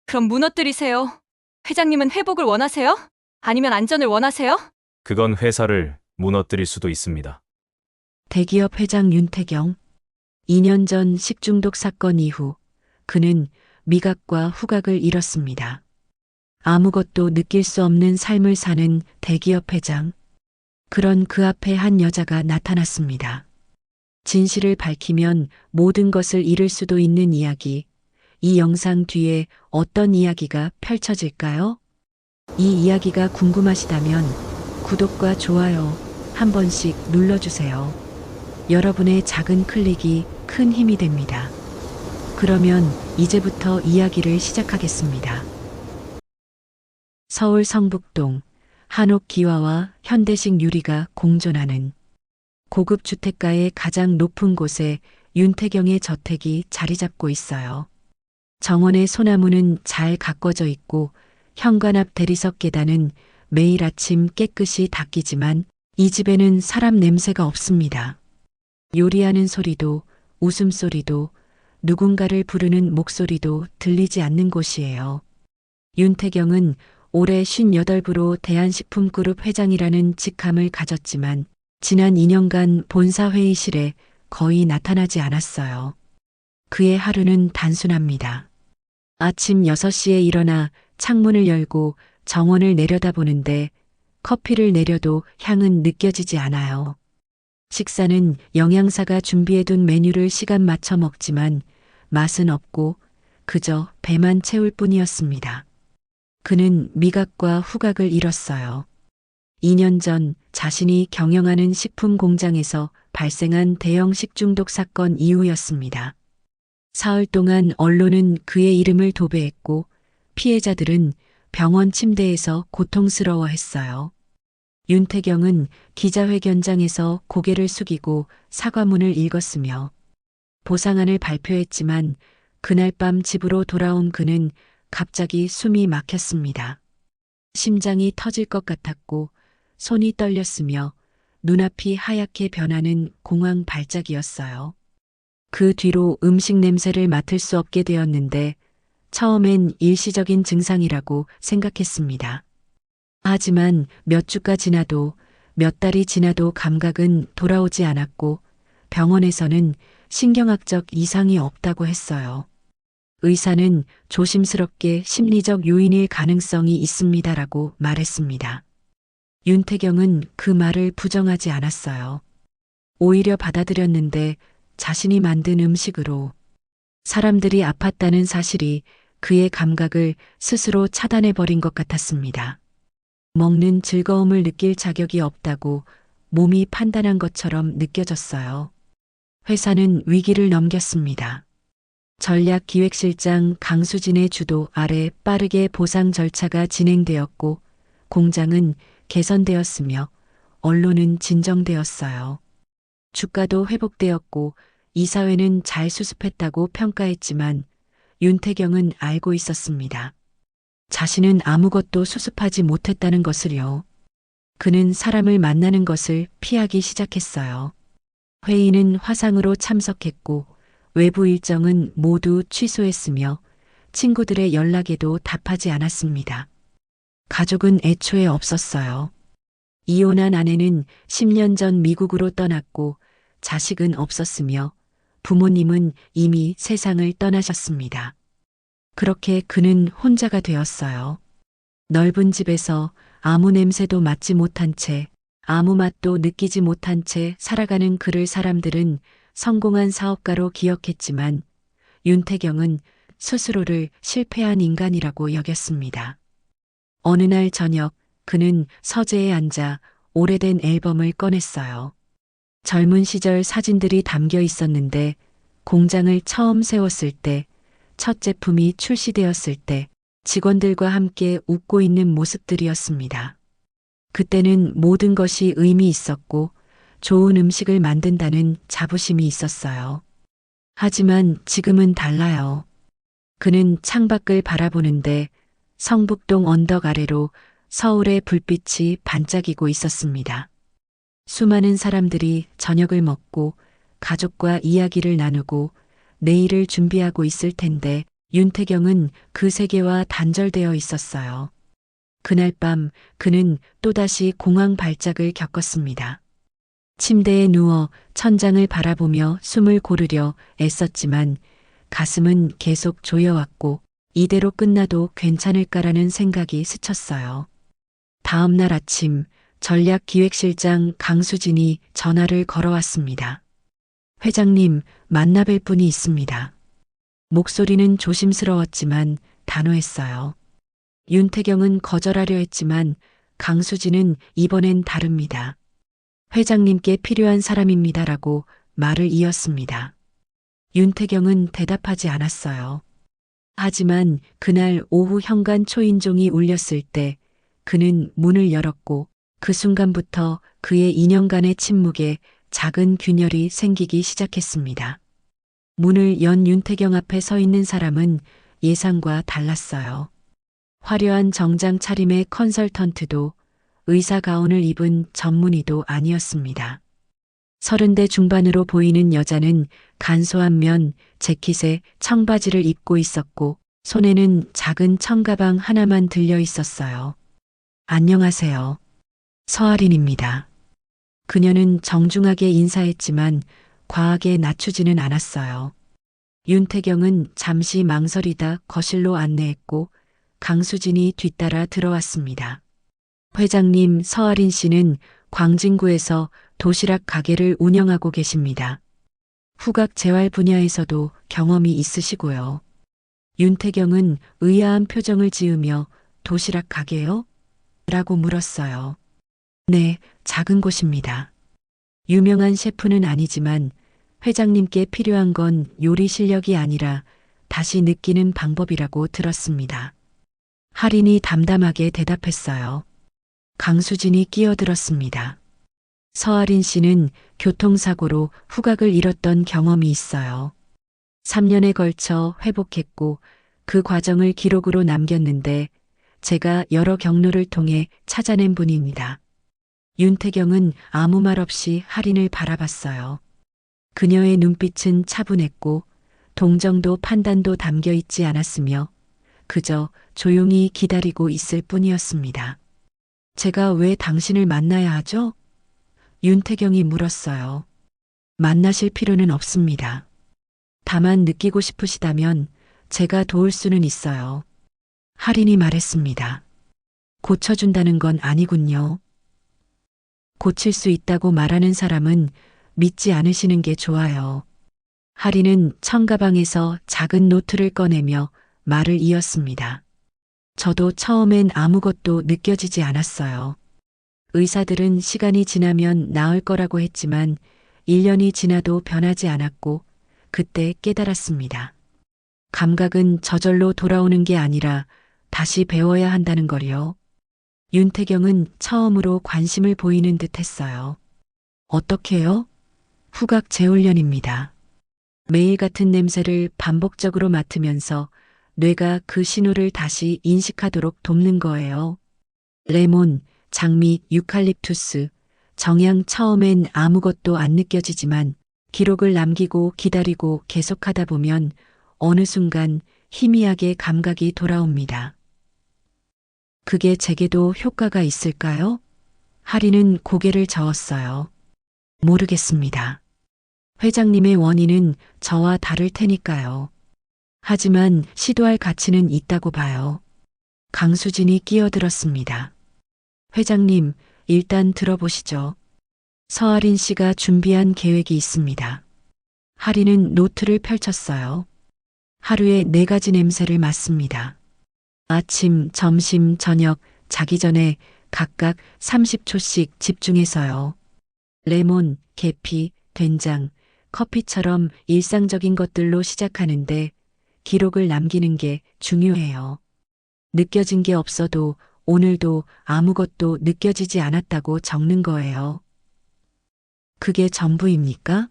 그럼 무너뜨리세요. 회장님은 회복을 원하세요? 아니면 안전을 원하세요? 그건 회사를 무너뜨릴 수도 있습니다. 대기업 회장 윤태경. 2년 전 식중독 사건 이후 그는 미각과 후각을 잃었습니다. 아무것도 느낄 수 없는 삶을 사는 대기업 회장. 그런 그 앞에 한 여자가 나타났습니다. 진실을 밝히면 모든 것을 잃을 수도 있는 이야기. 이 영상 뒤에 어떤 이야기가 펼쳐질까요? 이 이야기가 궁금하시다면 구독과 좋아요 한 번씩 눌러주세요. 여러분의 작은 클릭이 큰 힘이 됩니다. 그러면 이제부터 이야기를 시작하겠습니다. 서울 성북동 한옥 기와와 현대식 유리가 공존하는 고급 주택가의 가장 높은 곳에 윤태경의 저택이 자리 잡고 있어요. 정원의 소나무는 잘 가꿔져 있고 현관 앞 대리석 계단은 매일 아침 깨끗이 닦이지만 이 집에는 사람 냄새가 없습니다. 요리하는 소리도 웃음소리도 누군가를 부르는 목소리도 들리지 않는 곳이에요. 윤태경은 올해 58부로 대한식품그룹 회장이라는 직함을 가졌지만 지난 2년간 본사 회의실에 거의 나타나지 않았어요. 그의 하루는 단순합니다. 아침 6시에 일어나 창문을 열고 정원을 내려다보는데 커피를 내려도 향은 느껴지지 않아요. 식사는 영양사가 준비해둔 메뉴를 시간 맞춰 먹지만 맛은 없고 그저 배만 채울 뿐이었습니다. 그는 미각과 후각을 잃었어요. 2년 전 자신이 경영하는 식품 공장에서 발생한 대형 식중독 사건 이후였습니다. 사흘 동안 언론은 그의 이름을 도배했고 피해자들은 병원 침대에서 고통스러워했어요. 윤태경은 기자회견장에서 고개를 숙이고 사과문을 읽었으며 보상안을 발표했지만 그날 밤 집으로 돌아온 그는 갑자기 숨이 막혔습니다. 심장이 터질 것 같았고 손이 떨렸으며 눈앞이 하얗게 변하는 공황 발작이었어요. 그 뒤로 음식 냄새를 맡을 수 없게 되었는데 처음엔 일시적인 증상이라고 생각했습니다. 하지만 몇 주가 지나도 몇 달이 지나도 감각은 돌아오지 않았고 병원에서는 신경학적 이상이 없다고 했어요. 의사는 조심스럽게 심리적 요인일 가능성이 있습니다라고 말했습니다. 윤태경은 그 말을 부정하지 않았어요. 오히려 받아들였는데 자신이 만든 음식으로 사람들이 아팠다는 사실이 그의 감각을 스스로 차단해버린 것 같았습니다. 먹는 즐거움을 느낄 자격이 없다고 몸이 판단한 것처럼 느껴졌어요. 회사는 위기를 넘겼습니다. 전략기획실장 강수진의 주도 아래 빠르게 보상 절차가 진행되었고 공장은 개선되었으며 언론은 진정되었어요. 주가도 회복되었고 이사회는 잘 수습했다고 평가했지만 윤태경은 알고 있었습니다. 자신은 아무것도 수습하지 못했다는 것을요. 그는 사람을 만나는 것을 피하기 시작했어요. 회의는 화상으로 참석했고 외부 일정은 모두 취소했으며 친구들의 연락에도 답하지 않았습니다. 가족은 애초에 없었어요. 이혼한 아내는 10년 전 미국으로 떠났고 자식은 없었으며 부모님은 이미 세상을 떠나셨습니다. 그렇게 그는 혼자가 되었어요. 넓은 집에서 아무 냄새도 맡지 못한 채 아무 맛도 느끼지 못한 채 살아가는 그를 사람들은 성공한 사업가로 기억했지만 윤태경은 스스로를 실패한 인간이라고 여겼습니다. 어느 날 저녁 그는 서재에 앉아 오래된 앨범을 꺼냈어요. 젊은 시절 사진들이 담겨 있었는데 공장을 처음 세웠을 때, 첫 제품이 출시되었을 때 직원들과 함께 웃고 있는 모습들이었습니다. 그때는 모든 것이 의미 있었고 좋은 음식을 만든다는 자부심이 있었어요. 하지만 지금은 달라요. 그는 창밖을 바라보는데 성북동 언덕 아래로 서울의 불빛이 반짝이고 있었습니다. 수많은 사람들이 저녁을 먹고 가족과 이야기를 나누고 내일을 준비하고 있을 텐데 윤태경은 그 세계와 단절되어 있었어요. 그날 밤 그는 또다시 공황 발작을 겪었습니다. 침대에 누워 천장을 바라보며 숨을 고르려 애썼지만 가슴은 계속 조여왔고 이대로 끝나도 괜찮을까라는 생각이 스쳤어요. 다음 날 아침 전략기획실장 강수진이 전화를 걸어왔습니다. 회장님, 만나뵐 분이 있습니다. 목소리는 조심스러웠지만 단호했어요. 윤태경은 거절하려 했지만 강수진은 이번엔 다릅니다. 회장님께 필요한 사람입니다라고 말을 이었습니다. 윤태경은 대답하지 않았어요. 하지만 그날 오후 현관 초인종이 울렸을 때 그는 문을 열었고 그 순간부터 그의 2년간의 침묵에 작은 균열이 생기기 시작했습니다. 문을 연 윤태경 앞에 서 있는 사람은 예상과 달랐어요. 화려한 정장 차림의 컨설턴트도 의사 가운을 입은 전문의도 아니었습니다. 30대 중반으로 보이는 여자는 간소한 면 재킷에 청바지를 입고 있었고 손에는 작은 청가방 하나만 들려 있었어요. 안녕하세요. 서아린입니다. 그녀는 정중하게 인사했지만 과하게 낮추지는 않았어요. 윤태경은 잠시 망설이다 거실로 안내했고 강수진이 뒤따라 들어왔습니다. 회장님, 서아린 씨는 광진구에서 도시락 가게를 운영하고 계십니다. 후각 재활 분야에서도 경험이 있으시고요. 윤태경은 의아한 표정을 지으며 도시락 가게요? 라고 물었어요. 네, 작은 곳입니다. 유명한 셰프는 아니지만 회장님께 필요한 건 요리 실력이 아니라 다시 느끼는 방법이라고 들었습니다. 할인이 담담하게 대답했어요. 강수진이 끼어들었습니다. 서아린 씨는 교통사고로 후각을 잃었던 경험이 있어요. 3년에 걸쳐 회복했고 그 과정을 기록으로 남겼는데 제가 여러 경로를 통해 찾아낸 분입니다. 윤태경은 아무 말 없이 할인을 바라봤어요. 그녀의 눈빛은 차분했고 동정도 판단도 담겨 있지 않았으며 그저 조용히 기다리고 있을 뿐이었습니다. 제가 왜 당신을 만나야 하죠? 윤태경이 물었어요. 만나실 필요는 없습니다. 다만 느끼고 싶으시다면 제가 도울 수는 있어요. 할인이 말했습니다. 고쳐준다는 건 아니군요. 고칠 수 있다고 말하는 사람은 믿지 않으시는 게 좋아요. 할인은 청가방에서 작은 노트를 꺼내며 말을 이었습니다. 저도 처음엔 아무것도 느껴지지 않았어요. 의사들은 시간이 지나면 나을 거라고 했지만 1년이 지나도 변하지 않았고 그때 깨달았습니다. 감각은 저절로 돌아오는 게 아니라 다시 배워야 한다는 걸요. 윤태경은 처음으로 관심을 보이는 듯 했어요. 어떻게요? 후각 재훈련입니다. 매일 같은 냄새를 반복적으로 맡으면서 뇌가 그 신호를 다시 인식하도록 돕는 거예요. 레몬, 장미, 유칼립투스, 정향 처음엔 아무것도 안 느껴지지만 기록을 남기고 기다리고 계속하다 보면 어느 순간 희미하게 감각이 돌아옵니다. 그게 제게도 효과가 있을까요? 할인은 고개를 저었어요. 모르겠습니다. 회장님의 원인은 저와 다를 테니까요. 하지만 시도할 가치는 있다고 봐요. 강수진이 끼어들었습니다. 회장님, 일단 들어보시죠. 서아린 씨가 준비한 계획이 있습니다. 할인은 노트를 펼쳤어요. 하루에 4가지 냄새를 맡습니다. 아침, 점심, 저녁, 자기 전에 각각 30초씩 집중해서요. 레몬, 계피, 된장, 커피처럼 일상적인 것들로 시작하는데 기록을 남기는 게 중요해요. 느껴진 게 없어도 오늘도 아무것도 느껴지지 않았다고 적는 거예요. 그게 전부입니까?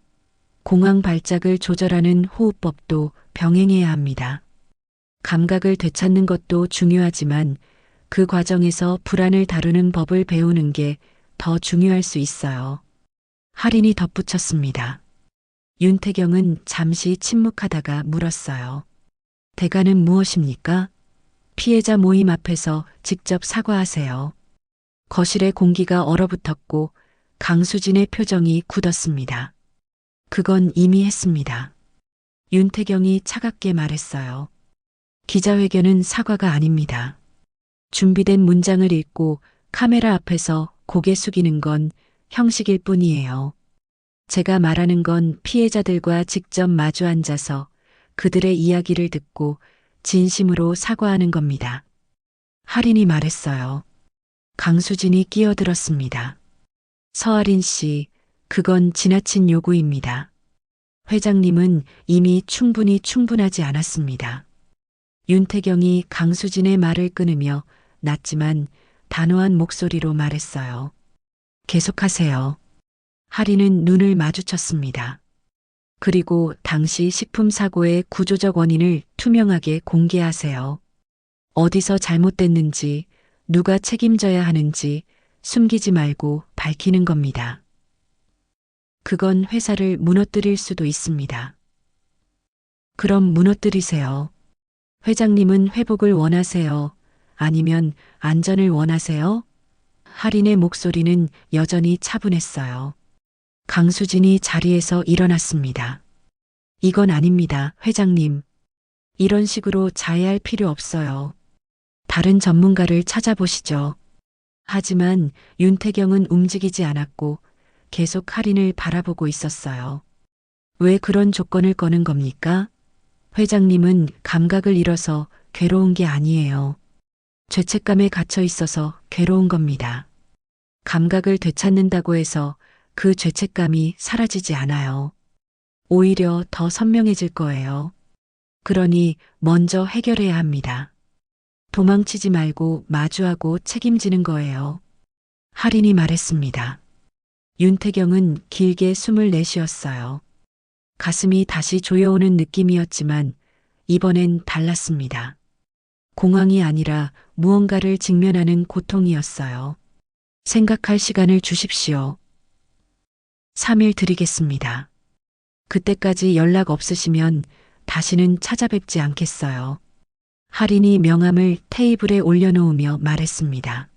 공황 발작을 조절하는 호흡법도 병행해야 합니다. 감각을 되찾는 것도 중요하지만 그 과정에서 불안을 다루는 법을 배우는 게 더 중요할 수 있어요. 할인이 덧붙였습니다. 윤태경은 잠시 침묵하다가 물었어요. 대가는 무엇입니까? 피해자 모임 앞에서 직접 사과하세요. 거실의 공기가 얼어붙었고 강수진의 표정이 굳었습니다. 그건 이미 했습니다. 윤태경이 차갑게 말했어요. 기자회견은 사과가 아닙니다. 준비된 문장을 읽고 카메라 앞에서 고개 숙이는 건 형식일 뿐이에요. 제가 말하는 건 피해자들과 직접 마주 앉아서 그들의 이야기를 듣고 진심으로 사과하는 겁니다. 할인이 말했어요. 강수진이 끼어들었습니다. 서아린 씨, 그건 지나친 요구입니다. 회장님은 이미 충분하지 않았습니다. 윤태경이 강수진의 말을 끊으며 낮지만 단호한 목소리로 말했어요. 계속하세요. 할인은 눈을 마주쳤습니다. 그리고 당시 식품 사고의 구조적 원인을 투명하게 공개하세요. 어디서 잘못됐는지, 누가 책임져야 하는지 숨기지 말고 밝히는 겁니다. 그건 회사를 무너뜨릴 수도 있습니다. 그럼 무너뜨리세요. 회장님은 회복을 원하세요? 아니면 안전을 원하세요? 할인의 목소리는 여전히 차분했어요. 강수진이 자리에서 일어났습니다. 이건 아닙니다, 회장님. 이런 식으로 자해할 필요 없어요. 다른 전문가를 찾아보시죠. 하지만 윤태경은 움직이지 않았고 계속 할인을 바라보고 있었어요. 왜 그런 조건을 거는 겁니까? 회장님은 감각을 잃어서 괴로운 게 아니에요. 죄책감에 갇혀 있어서 괴로운 겁니다. 감각을 되찾는다고 해서 그 죄책감이 사라지지 않아요. 오히려 더 선명해질 거예요. 그러니 먼저 해결해야 합니다. 도망치지 말고 마주하고 책임지는 거예요. 할인이 말했습니다. 윤태경은 길게 숨을 내쉬었어요. 가슴이 다시 조여오는 느낌이었지만 이번엔 달랐습니다. 공황이 아니라 무언가를 직면하는 고통이었어요. 생각할 시간을 주십시오. 3일 드리겠습니다. 그때까지 연락 없으시면 다시는 찾아뵙지 않겠어요. 할인이 명함을 테이블에 올려놓으며 말했습니다.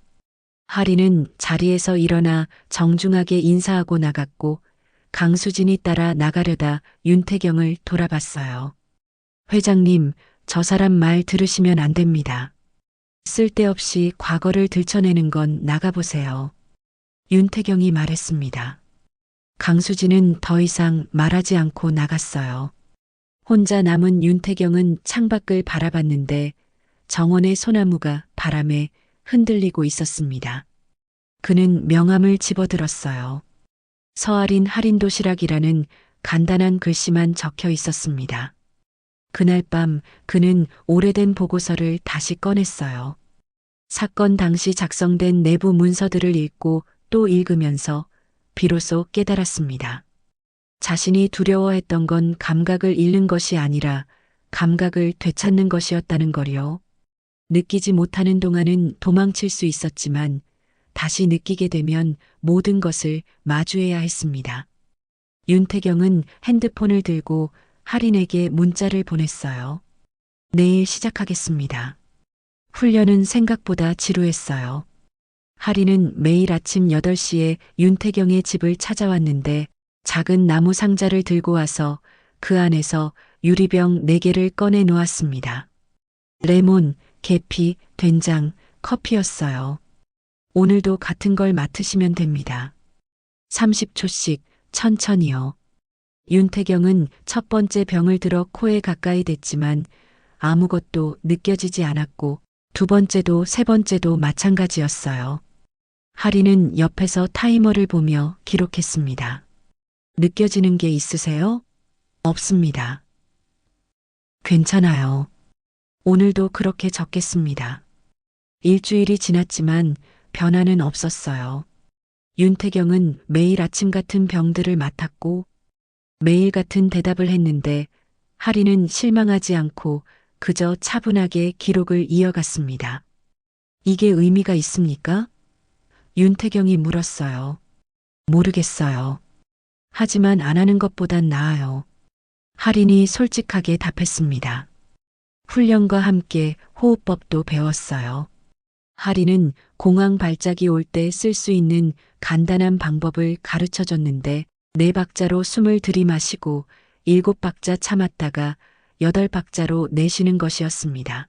할인은 자리에서 일어나 정중하게 인사하고 나갔고 강수진이 따라 나가려다 윤태경을 돌아봤어요. 회장님, 저 사람 말 들으시면 안 됩니다. 쓸데없이 과거를 들춰내는 건 나가보세요. 윤태경이 말했습니다. 강수진은 더 이상 말하지 않고 나갔어요. 혼자 남은 윤태경은 창밖을 바라봤는데 정원의 소나무가 바람에 흔들리고 있었습니다. 그는 명함을 집어들었어요. 서아린 할인 도시락이라는 간단한 글씨만 적혀 있었습니다. 그날 밤 그는 오래된 보고서를 다시 꺼냈어요. 사건 당시 작성된 내부 문서들을 읽고 또 읽으면서 비로소 깨달았습니다. 자신이 두려워했던 건 감각을 잃는 것이 아니라 감각을 되찾는 것이었다는 거요. 느끼지 못하는 동안은 도망칠 수 있었지만 다시 느끼게 되면 모든 것을 마주해야 했습니다. 윤태경은 핸드폰을 들고 할인에게 문자를 보냈어요. 내일 시작하겠습니다. 훈련은 생각보다 지루했어요. 할인은 매일 아침 8시에 윤태경의 집을 찾아왔는데 작은 나무 상자를 들고 와서 그 안에서 유리병 4개를 꺼내 놓았습니다. 레몬, 계피, 된장, 커피였어요. 오늘도 같은 걸 맡으시면 됩니다. 30초씩 천천히요. 윤태경은 첫 번째 병을 들어 코에 가까이 댔지만 아무것도 느껴지지 않았고 두 번째도 세 번째도 마찬가지였어요. 할인은 옆에서 타이머를 보며 기록했습니다. 느껴지는 게 있으세요? 없습니다. 괜찮아요. 오늘도 그렇게 적겠습니다. 일주일이 지났지만 변화는 없었어요. 윤태경은 매일 아침 같은 병들을 맡았고 매일 같은 대답을 했는데 할인은 실망하지 않고 그저 차분하게 기록을 이어갔습니다. 이게 의미가 있습니까? 윤태경이 물었어요. 모르겠어요. 하지만 안 하는 것보단 나아요. 할인이 솔직하게 답했습니다. 훈련과 함께 호흡법도 배웠어요. 하리는 공황 발작이 올 때 쓸 수 있는 간단한 방법을 가르쳐 줬는데 4박자로 숨을 들이마시고 7박자 참았다가 8박자로 내쉬는 것이었습니다.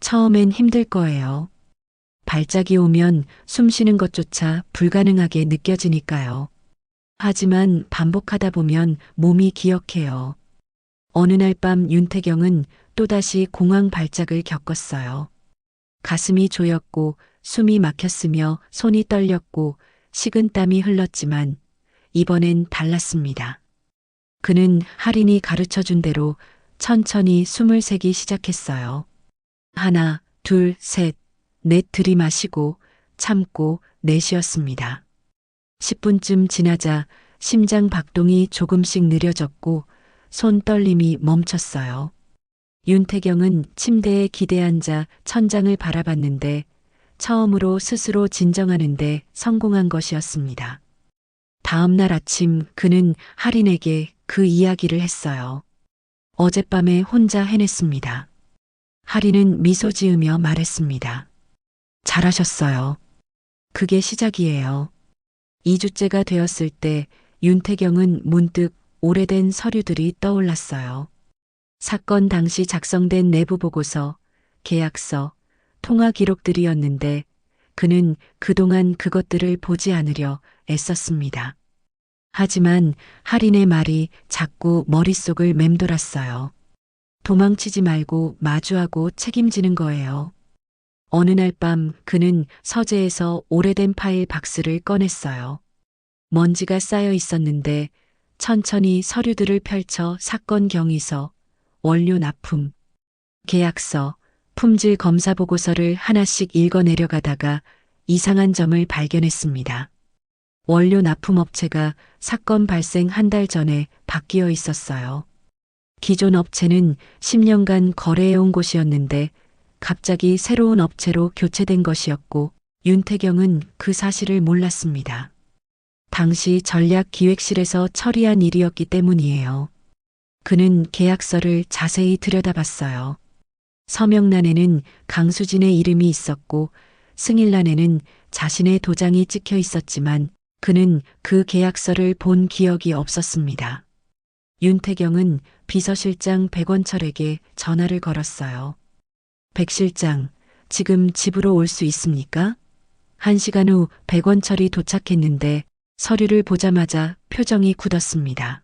처음엔 힘들 거예요. 발작이 오면 숨 쉬는 것조차 불가능하게 느껴지니까요. 하지만 반복하다 보면 몸이 기억해요. 어느 날 밤 윤태경은 또다시 공황 발작을 겪었어요. 가슴이 조였고 숨이 막혔으며 손이 떨렸고 식은땀이 흘렀지만 이번엔 달랐습니다. 그는 할인이 가르쳐준 대로 천천히 숨을 세기 시작했어요. 하나, 둘, 셋, 넷 들이마시고 참고 내쉬었습니다. 10분쯤 지나자 심장 박동이 조금씩 느려졌고 손 떨림이 멈췄어요. 윤태경은 침대에 기대앉아 천장을 바라봤는데 처음으로 스스로 진정하는데 성공한 것이었습니다. 다음 날 아침 그는 할인에게 그 이야기를 했어요. 어젯밤에 혼자 해냈습니다. 할인은 미소 지으며 말했습니다. 잘하셨어요. 그게 시작이에요. 2주째가 되었을 때 윤태경은 문득 오래된 서류들이 떠올랐어요. 사건 당시 작성된 내부 보고서, 계약서, 통화 기록들이었는데 그는 그동안 그것들을 보지 않으려 애썼습니다. 하지만 할인의 말이 자꾸 머릿속을 맴돌았어요. 도망치지 말고 마주하고 책임지는 거예요. 어느 날 밤 그는 서재에서 오래된 파일 박스를 꺼냈어요. 먼지가 쌓여 있었는데 천천히 서류들을 펼쳐 사건 경위서, 원료 납품, 계약서, 품질 검사 보고서를 하나씩 읽어 내려가다가 이상한 점을 발견했습니다. 원료 납품 업체가 사건 발생 한 달 전에 바뀌어 있었어요. 기존 업체는 10년간 거래해온 곳이었는데 갑자기 새로운 업체로 교체된 것이었고 윤태경은 그 사실을 몰랐습니다. 당시 전략기획실에서 처리한 일이었기 때문이에요. 그는 계약서를 자세히 들여다봤어요. 서명란에는 강수진의 이름이 있었고 승인란에는 자신의 도장이 찍혀 있었지만 그는 그 계약서를 본 기억이 없었습니다. 윤태경은 비서실장 백원철에게 전화를 걸었어요. 백 실장, 지금 집으로 올 수 있습니까? 1시간 후 백원철이 도착했는데 서류를 보자마자 표정이 굳었습니다.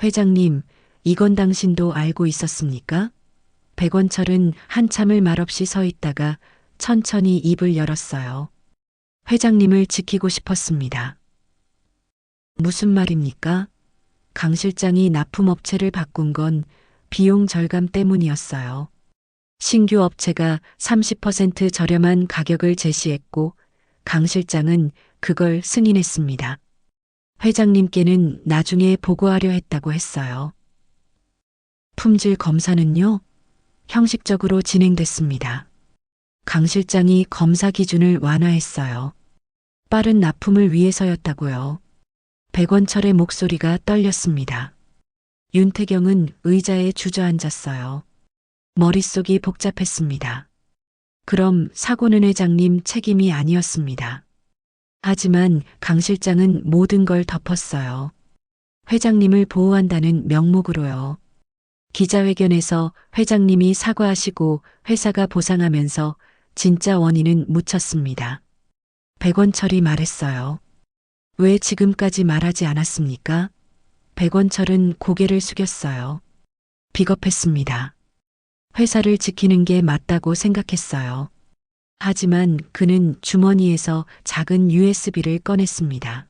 회장님, 이건 당신도 알고 있었습니까? 백원철은 한참을 말없이 서 있다가 천천히 입을 열었어요. 회장님을 지키고 싶었습니다. 무슨 말입니까? 강 실장이 납품업체를 바꾼 건 비용 절감 때문이었어요. 신규 업체가 30% 저렴한 가격을 제시했고 강 실장은 그걸 승인했습니다. 회장님께는 나중에 보고하려 했다고 했어요. 품질 검사는요? 형식적으로 진행됐습니다. 강 실장이 검사 기준을 완화했어요. 빠른 납품을 위해서였다고요. 백원철의 목소리가 떨렸습니다. 윤태경은 의자에 주저앉았어요. 머릿속이 복잡했습니다. 그럼 사고는 회장님 책임이 아니었습니다. 하지만 강 실장은 모든 걸 덮었어요. 회장님을 보호한다는 명목으로요. 기자회견에서 회장님이 사과하시고 회사가 보상하면서 진짜 원인은 묻혔습니다. 백원철이 말했어요. 왜 지금까지 말하지 않았습니까? 백원철은 고개를 숙였어요. 비겁했습니다. 회사를 지키는 게 맞다고 생각했어요. 하지만 그는 주머니에서 작은 USB를 꺼냈습니다.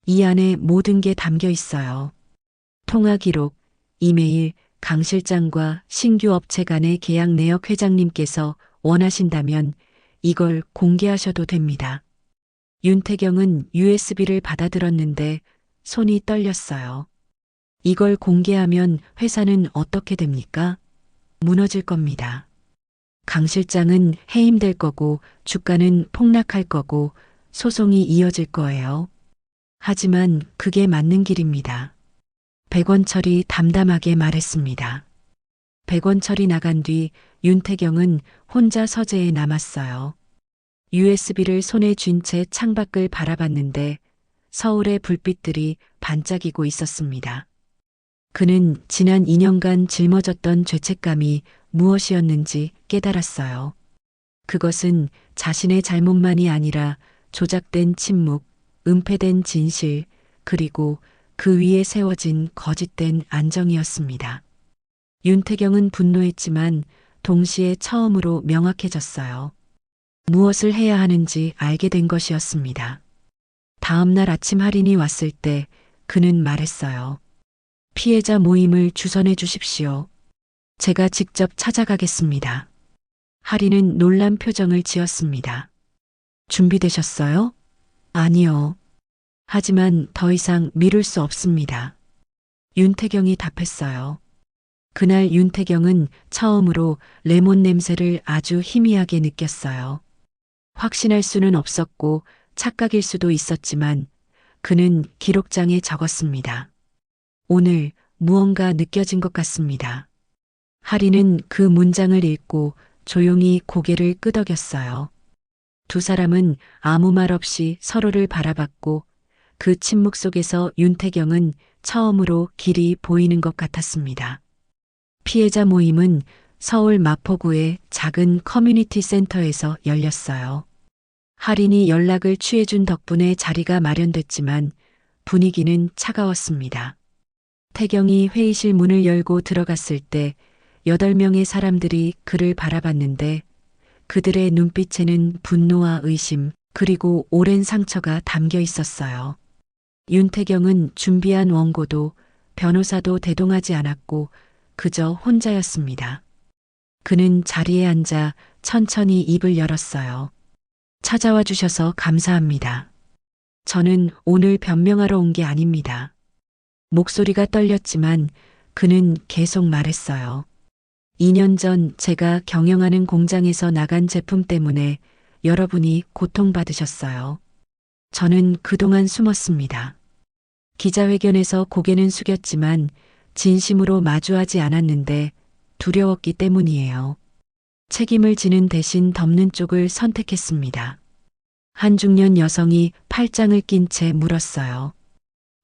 이 안에 모든 게 담겨 있어요. 통화 기록, 이메일, 강 실장과 신규 업체 간의 계약 내역 회장님께서 원하신다면 이걸 공개하셔도 됩니다. 윤태경은 USB를 받아들었는데 손이 떨렸어요. 이걸 공개하면 회사는 어떻게 됩니까? 무너질 겁니다. 강 실장은 해임될 거고 주가는 폭락할 거고 소송이 이어질 거예요. 하지만 그게 맞는 길입니다. 백원철이 담담하게 말했습니다. 100원철이 나간 뒤 윤태경은 혼자 서재에 남았어요. USB를 손에 쥔 채 창밖을 바라봤는데 서울의 불빛들이 반짝이고 있었습니다. 그는 지난 2년간 짊어졌던 죄책감이 무엇이었는지 깨달았어요. 그것은 자신의 잘못만이 아니라 조작된 침묵, 은폐된 진실, 그리고 그 위에 세워진 거짓된 안정이었습니다. 윤태경은 분노했지만 동시에 처음으로 명확해졌어요. 무엇을 해야 하는지 알게 된 것이었습니다. 다음 날 아침 할인이 왔을 때 그는 말했어요. 피해자 모임을 주선해 주십시오. 제가 직접 찾아가겠습니다. 할인은 놀란 표정을 지었습니다. 준비되셨어요? 아니요. 하지만 더 이상 미룰 수 없습니다. 윤태경이 답했어요. 그날 윤태경은 처음으로 레몬 냄새를 아주 희미하게 느꼈어요. 확신할 수는 없었고 착각일 수도 있었지만 그는 기록장에 적었습니다. 오늘 무언가 느껴진 것 같습니다. 하리는 그 문장을 읽고 조용히 고개를 끄덕였어요. 두 사람은 아무 말 없이 서로를 바라봤고 그 침묵 속에서 윤태경은 처음으로 길이 보이는 것 같았습니다. 피해자 모임은 서울 마포구의 작은 커뮤니티 센터에서 열렸어요. 할인이 연락을 취해준 덕분에 자리가 마련됐지만 분위기는 차가웠습니다. 태경이 회의실 문을 열고 들어갔을 때 8명의 사람들이 그를 바라봤는데 그들의 눈빛에는 분노와 의심 그리고 오랜 상처가 담겨 있었어요. 윤태경은 준비한 원고도 변호사도 대동하지 않았고 그저 혼자였습니다. 그는 자리에 앉아 천천히 입을 열었어요. 찾아와 주셔서 감사합니다. 저는 오늘 변명하러 온 게 아닙니다. 목소리가 떨렸지만 그는 계속 말했어요. 2년 전 제가 경영하는 공장에서 나간 제품 때문에 여러분이 고통받으셨어요. 저는 그동안 숨었습니다. 기자회견에서 고개는 숙였지만 진심으로 마주하지 않았는데 두려웠기 때문이에요. 책임을 지는 대신 덮는 쪽을 선택했습니다. 한 중년 여성이 팔짱을 낀 채 물었어요.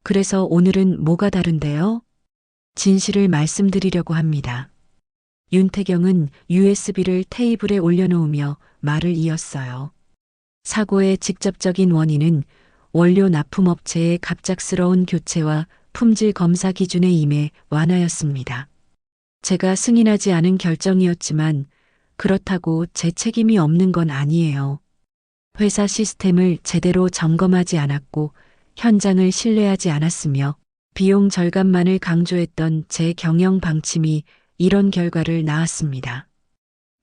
그래서 오늘은 뭐가 다른데요? 진실을 말씀드리려고 합니다. 윤태경은 USB를 테이블에 올려놓으며 말을 이었어요. 사고의 직접적인 원인은 원료 납품업체의 갑작스러운 교체와 품질 검사 기준의 임해 완화였습니다. 제가 승인하지 않은 결정이었지만 그렇다고 제 책임이 없는 건 아니에요. 회사 시스템을 제대로 점검하지 않았고 현장을 신뢰하지 않았으며 비용 절감만을 강조했던 제 경영 방침이 이런 결과를 낳았습니다.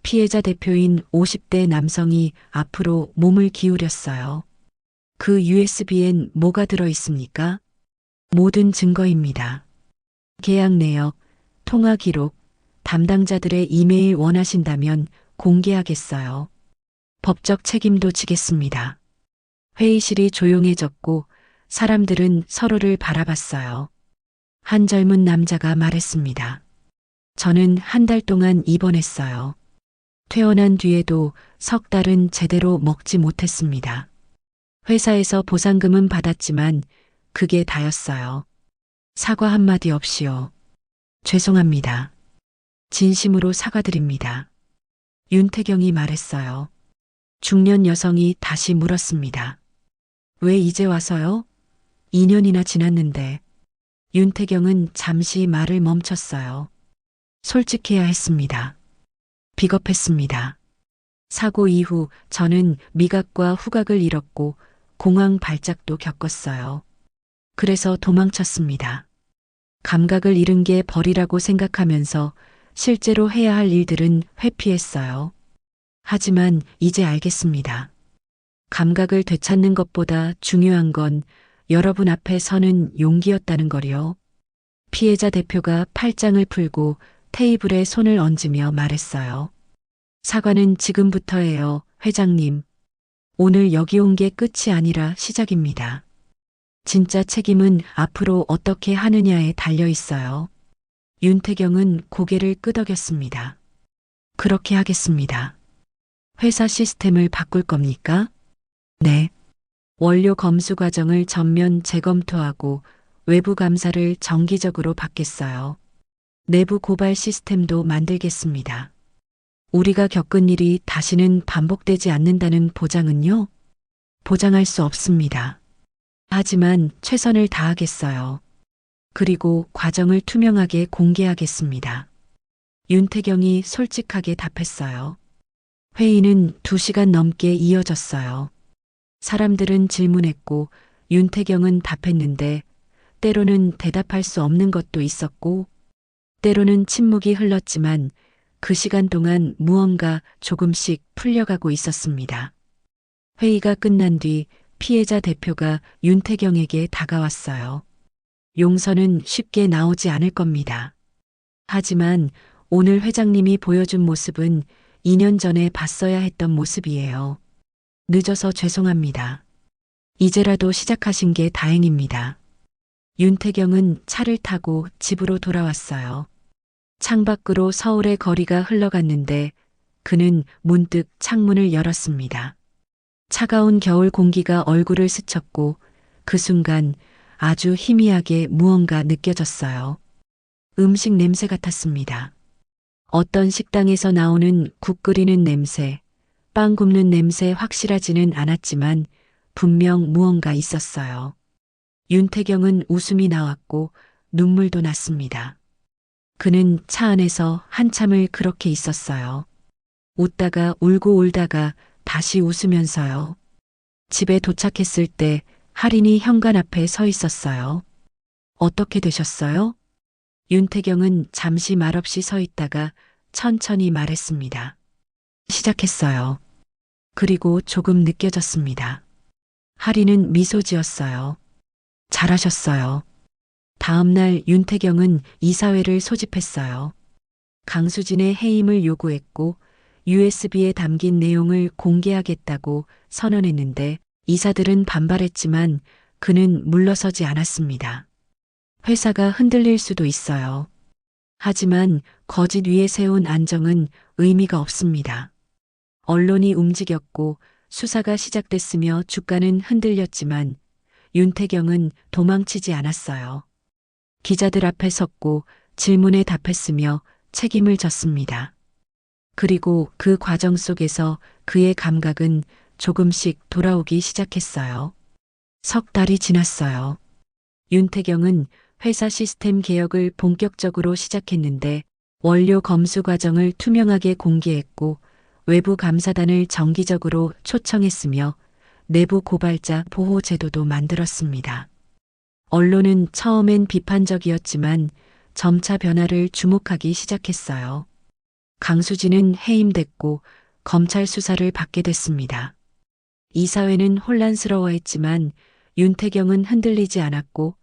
피해자 대표인 50대 남성이 앞으로 몸을 기울였어요. 그 USB엔 뭐가 들어 있습니까? 모든 증거입니다. 계약 내역, 통화 기록, 담당자들의 이메일 원하신다면 공개하겠어요. 법적 책임도 지겠습니다. 회의실이 조용해졌고 사람들은 서로를 바라봤어요. 한 젊은 남자가 말했습니다. 저는 한 달 동안 입원했어요. 퇴원한 뒤에도 석 달은 제대로 먹지 못했습니다. 회사에서 보상금은 받았지만 그게 다였어요. 사과 한마디 없이요. 죄송합니다. 진심으로 사과드립니다. 윤태경이 말했어요. 중년 여성이 다시 물었습니다. 왜 이제 와서요? 2년이나 지났는데. 윤태경은 잠시 말을 멈췄어요. 솔직해야 했습니다. 비겁했습니다. 사고 이후 저는 미각과 후각을 잃었고 공황 발작도 겪었어요. 그래서 도망쳤습니다. 감각을 잃은 게 벌이라고 생각하면서 실제로 해야 할 일들은 회피했어요. 하지만 이제 알겠습니다. 감각을 되찾는 것보다 중요한 건 여러분 앞에 서는 용기였다는 거요. 피해자 대표가 팔짱을 풀고 테이블에 손을 얹으며 말했어요. 사과는 지금부터예요, 회장님. 오늘 여기 온 게 끝이 아니라 시작입니다. 진짜 책임은 앞으로 어떻게 하느냐에 달려 있어요. 윤태경은 고개를 끄덕였습니다. 그렇게 하겠습니다. 회사 시스템을 바꿀 겁니까? 네. 원료 검수 과정을 전면 재검토하고 외부 감사를 정기적으로 받겠어요. 내부 고발 시스템도 만들겠습니다. 우리가 겪은 일이 다시는 반복되지 않는다는 보장은요? 보장할 수 없습니다. 하지만 최선을 다하겠어요. 그리고 과정을 투명하게 공개하겠습니다. 윤태경이 솔직하게 답했어요. 회의는 2시간 넘게 이어졌어요. 사람들은 질문했고 윤태경은 답했는데 때로는 대답할 수 없는 것도 있었고 때로는 침묵이 흘렀지만 그 시간 동안 무언가 조금씩 풀려가고 있었습니다. 회의가 끝난 뒤 피해자 대표가 윤태경에게 다가왔어요. 용서는 쉽게 나오지 않을 겁니다. 하지만 오늘 회장님이 보여준 모습은 2년 전에 봤어야 했던 모습이에요. 늦어서 죄송합니다. 이제라도 시작하신 게 다행입니다. 윤태경은 차를 타고 집으로 돌아왔어요. 창밖으로 서울의 거리가 흘러갔는데 그는 문득 창문을 열었습니다. 차가운 겨울 공기가 얼굴을 스쳤고 그 순간 아주 희미하게 무언가 느껴졌어요. 음식 냄새 같았습니다. 어떤 식당에서 나오는 국 끓이는 냄새, 빵 굽는 냄새 확실하지는 않았지만 분명 무언가 있었어요. 윤태경은 웃음이 나왔고 눈물도 났습니다. 그는 차 안에서 한참을 그렇게 있었어요. 웃다가 울고 울다가 다시 웃으면서요. 집에 도착했을 때 할인이 현관 앞에 서 있었어요. 어떻게 되셨어요? 윤태경은 잠시 말없이 서 있다가 천천히 말했습니다. 시작했어요. 그리고 조금 느껴졌습니다. 할인은 미소 지었어요. 잘하셨어요. 다음 날 윤태경은 이사회를 소집했어요. 강수진의 해임을 요구했고 USB에 담긴 내용을 공개하겠다고 선언했는데 이사들은 반발했지만 그는 물러서지 않았습니다. 회사가 흔들릴 수도 있어요. 하지만 거짓 위에 세운 안정은 의미가 없습니다. 언론이 움직였고 수사가 시작됐으며 주가는 흔들렸지만 윤태경은 도망치지 않았어요. 기자들 앞에 섰고 질문에 답했으며 책임을 졌습니다. 그리고 그 과정 속에서 그의 감각은 조금씩 돌아오기 시작했어요. 석 달이 지났어요. 윤태경은 회사 시스템 개혁을 본격적으로 시작했는데 원료 검수 과정을 투명하게 공개했고 외부 감사단을 정기적으로 초청했으며 내부 고발자 보호 제도도 만들었습니다. 언론은 처음엔 비판적이었지만 점차 변화를 주목하기 시작했어요. 강수진은 해임됐고 검찰 수사를 받게 됐습니다. 이사회는 혼란스러워했지만 윤태경은 흔들리지 않았고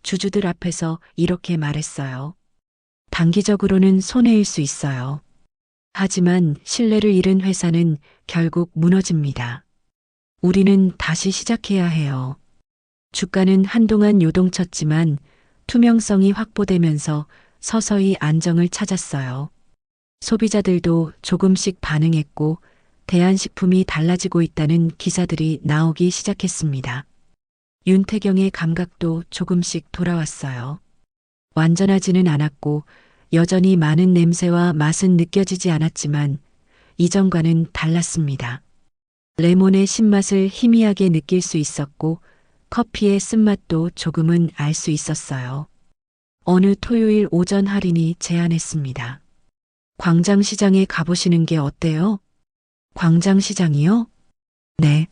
주주들 앞에서 이렇게 말했어요. 단기적으로는 손해일 수 있어요. 하지만 신뢰를 잃은 회사는 결국 무너집니다. 우리는 다시 시작해야 해요. 주가는 한동안 요동쳤지만 투명성이 확보되면서 서서히 안정을 찾았어요. 소비자들도 조금씩 반응했고 대한식품이 달라지고 있다는 기사들이 나오기 시작했습니다. 윤태경의 감각도 조금씩 돌아왔어요. 완전하지는 않았고 여전히 많은 냄새와 맛은 느껴지지 않았지만 이전과는 달랐습니다. 레몬의 신맛을 희미하게 느낄 수 있었고 커피의 쓴맛도 조금은 알 수 있었어요. 어느 토요일 오전 할인이 제안했습니다. 광장시장에 가보시는 게 어때요? 광장시장이요? 네.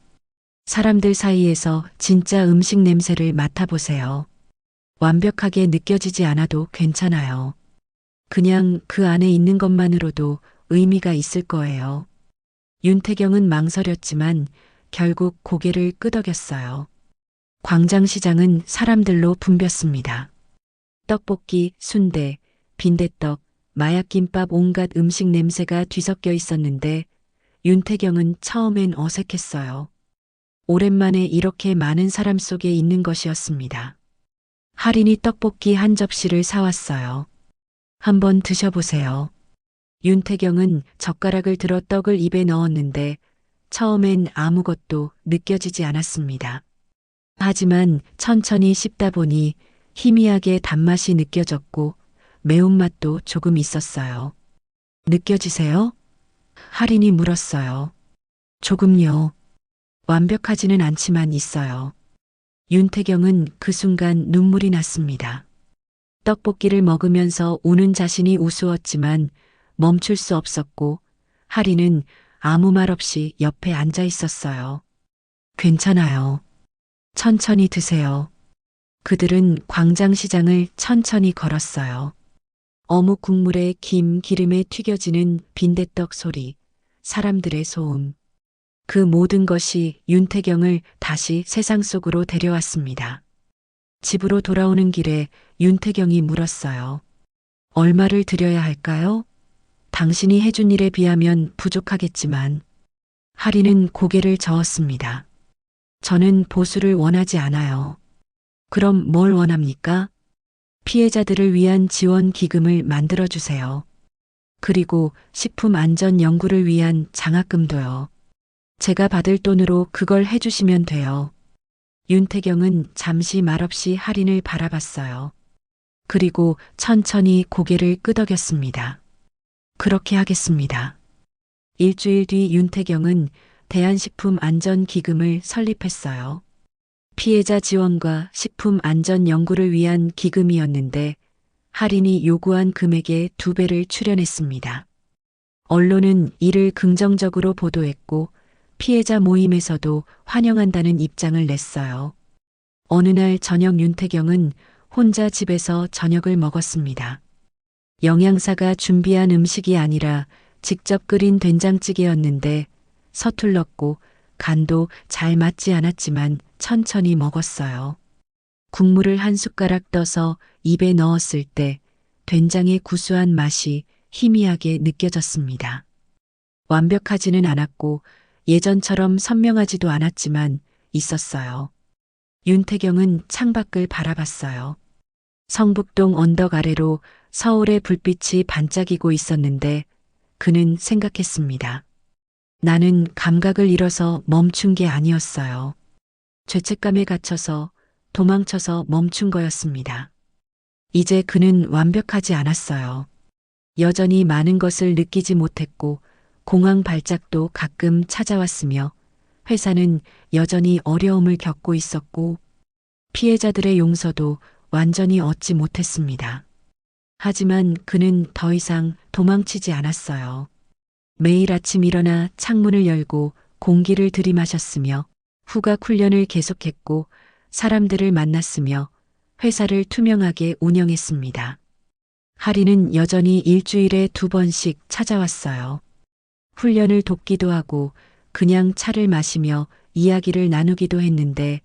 사람들 사이에서 진짜 음식 냄새를 맡아보세요. 완벽하게 느껴지지 않아도 괜찮아요. 그냥 그 안에 있는 것만으로도 의미가 있을 거예요. 윤태경은 망설였지만 결국 고개를 끄덕였어요. 광장시장은 사람들로 붐볐습니다. 떡볶이, 순대, 빈대떡, 마약김밥 온갖 음식 냄새가 뒤섞여 있었는데 윤태경은 처음엔 어색했어요. 오랜만에 이렇게 많은 사람 속에 있는 것이었습니다. 할인이 떡볶이 한 접시를 사왔어요. 한번 드셔보세요. 윤태경은 젓가락을 들어 떡을 입에 넣었는데 처음엔 아무것도 느껴지지 않았습니다. 하지만 천천히 씹다 보니 희미하게 단맛이 느껴졌고 매운맛도 조금 있었어요. 느껴지세요? 할인이 물었어요. 조금요. 완벽하지는 않지만 있어요. 윤태경은 그 순간 눈물이 났습니다. 떡볶이를 먹으면서 우는 자신이 우스웠지만 멈출 수 없었고 할인은 아무 말 없이 옆에 앉아 있었어요. 괜찮아요. 천천히 드세요. 그들은 광장시장을 천천히 걸었어요. 어묵 국물에 김, 기름에 튀겨지는 빈대떡 소리, 사람들의 소음. 그 모든 것이 윤태경을 다시 세상 속으로 데려왔습니다. 집으로 돌아오는 길에 윤태경이 물었어요. 얼마를 드려야 할까요? 당신이 해준 일에 비하면 부족하겠지만. 할인은 고개를 저었습니다. 저는 보수를 원하지 않아요. 그럼 뭘 원합니까? 피해자들을 위한 지원 기금을 만들어주세요. 그리고 식품 안전 연구를 위한 장학금도요. 제가 받을 돈으로 그걸 해주시면 돼요. 윤태경은 잠시 말없이 할인을 바라봤어요. 그리고 천천히 고개를 끄덕였습니다. 그렇게 하겠습니다. 일주일 뒤 윤태경은 대한식품안전기금을 설립했어요. 피해자 지원과 식품 안전 연구를 위한 기금이었는데 할인이 요구한 금액의 2배를 출연했습니다. 언론은 이를 긍정적으로 보도했고 피해자 모임에서도 환영한다는 입장을 냈어요. 어느 날 저녁 윤태경은 혼자 집에서 저녁을 먹었습니다. 영양사가 준비한 음식이 아니라 직접 끓인 된장찌개였는데 서툴렀고 간도 잘 맞지 않았지만 천천히 먹었어요. 국물을 한 숟가락 떠서 입에 넣었을 때 된장의 구수한 맛이 희미하게 느껴졌습니다. 완벽하지는 않았고 예전처럼 선명하지도 않았지만 있었어요. 윤태경은 창밖을 바라봤어요. 성북동 언덕 아래로 서울의 불빛이 반짝이고 있었는데 그는 생각했습니다. 나는 감각을 잃어서 멈춘 게 아니었어요. 죄책감에 갇혀서 도망쳐서 멈춘 거였습니다. 이제 그는 완벽하지 않았어요. 여전히 많은 것을 느끼지 못했고 공황 발작도 가끔 찾아왔으며 회사는 여전히 어려움을 겪고 있었고 피해자들의 용서도 완전히 얻지 못했습니다. 하지만 그는 더 이상 도망치지 않았어요. 매일 아침 일어나 창문을 열고 공기를 들이마셨으며 후각 훈련을 계속했고 사람들을 만났으며 회사를 투명하게 운영했습니다. 할인은 여전히 일주일에 2번씩 찾아왔어요. 훈련을 돕기도 하고 그냥 차를 마시며 이야기를 나누기도 했는데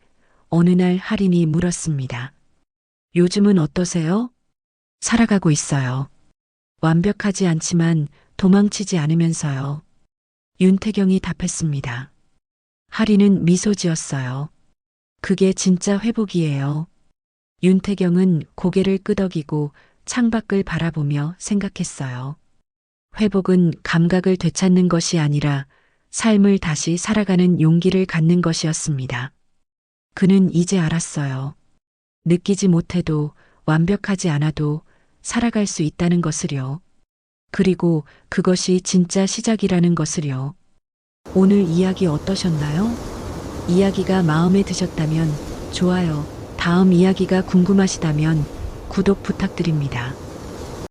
어느 날 할인이 물었습니다. 요즘은 어떠세요? 살아가고 있어요. 완벽하지 않지만 도망치지 않으면서요. 윤태경이 답했습니다. 할인은 미소 지었어요. 그게 진짜 회복이에요. 윤태경은 고개를 끄덕이고 창밖을 바라보며 생각했어요. 회복은 감각을 되찾는 것이 아니라 삶을 다시 살아가는 용기를 갖는 것이었습니다. 그는 이제 알았어요. 느끼지 못해도 완벽하지 않아도 살아갈 수 있다는 것을요. 그리고 그것이 진짜 시작이라는 것을요. 오늘 이야기 어떠셨나요? 이야기가 마음에 드셨다면 좋아요. 다음 이야기가 궁금하시다면 구독 부탁드립니다.